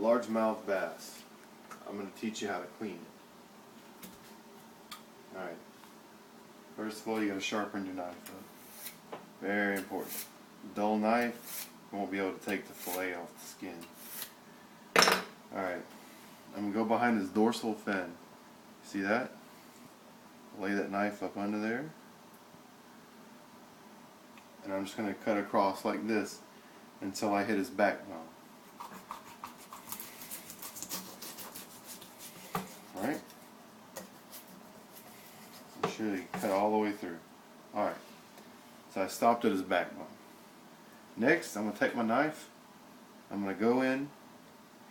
largemouth bass. I'm going to teach you how to clean it. Alright. First of all, you got to sharpen your knife up. Very important. Dull knife, you won't be able to take the fillet off the skin. Alright. I'm going to go behind this dorsal fin. See that? Lay that knife up under there. And I'm just going to cut across like this until I hit his backbone. Alright? So sure you cut all the way through. Alright. So I stopped at his backbone. Next, I'm going to take my knife. I'm going to go in.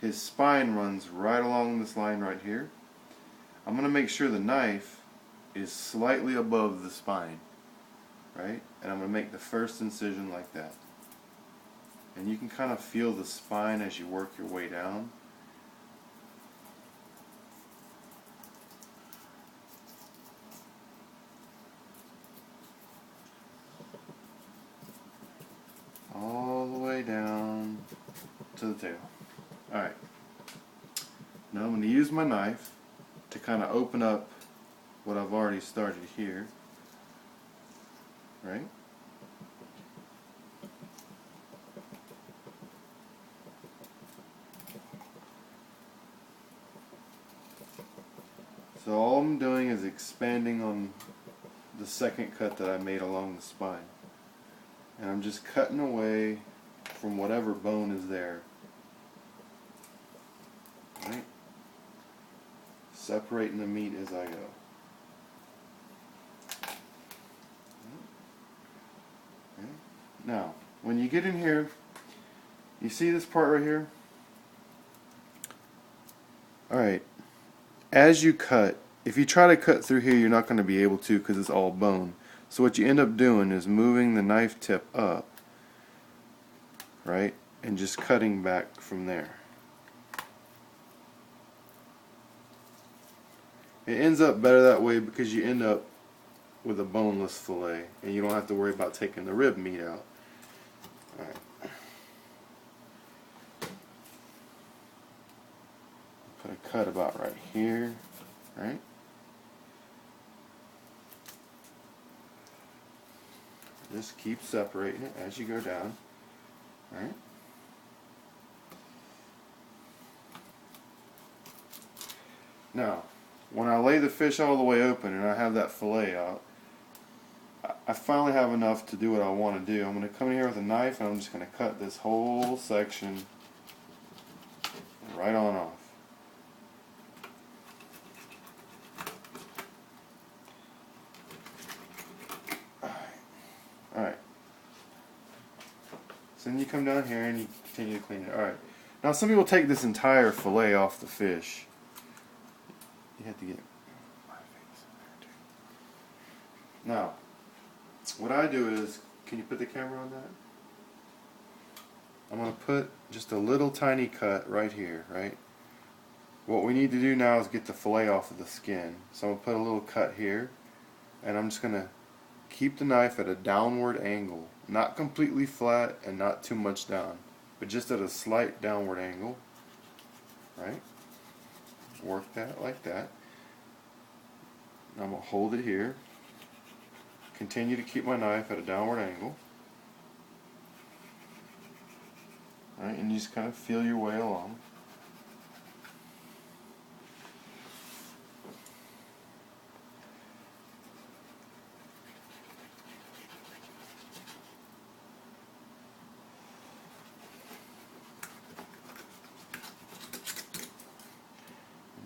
His spine runs right along this line right here. I'm going to make sure the knife is slightly above the spine. Right? And I'm going to make the first incision like that. And you can kind of feel the spine as you work your way down. All the way down to the tail. Alright. Now I'm going to use my knife to kind of open up what I've already started here. Right? So all I'm doing is expanding on the second cut that I made along the spine. And I'm just cutting away from whatever bone is there. Right? Separating the meat as I go. Okay. Now, when you get in here, you see this part right here? Alright, as you cut, if you try to cut through here, you're not going to be able to because it's all bone. So what you end up doing is moving the knife tip up, right, and just cutting back from there. It ends up better that way because you end up with a boneless fillet and you don't have to worry about taking the rib meat out. Alright. Put a cut about right here, right? Just keep separating it as you go down. Alright? Now, when I lay the fish all the way open and I have that fillet out, I finally have enough to do what I want to do. I'm going to come in here with a knife and I'm just going to cut this whole section right on off. Alright. So then you come down here and you continue to clean it. Alright. Now some people take this entire fillet off the fish. You have to get my face in there too. Now, what I do is, can you put the camera on that? I'm going to put just a little tiny cut right here, right? What we need to do now is get the fillet off of the skin. So I'm going to put a little cut here, and I'm just going to keep the knife at a downward angle. Not completely flat and not too much down, but just at a slight downward angle. Right? Work that like that. I'm going to hold it here. Continue to keep my knife at a downward angle. Alright, and you just kind of feel your way along.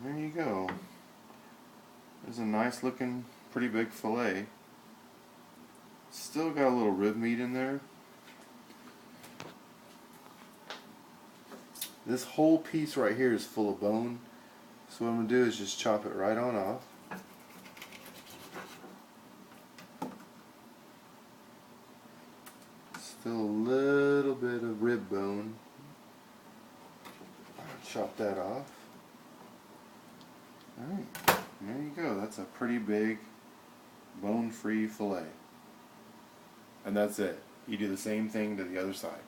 And there you go. There's a nice looking, pretty big fillet. Still got a little rib meat in there. This whole piece right here is full of bone. So what I'm going to do is just chop it right on off. Still a little bit of rib bone. Chop that off. Alright, there you go. That's a pretty big bone-free fillet. And that's it. You do the same thing to the other side.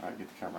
Alright, get the camera out.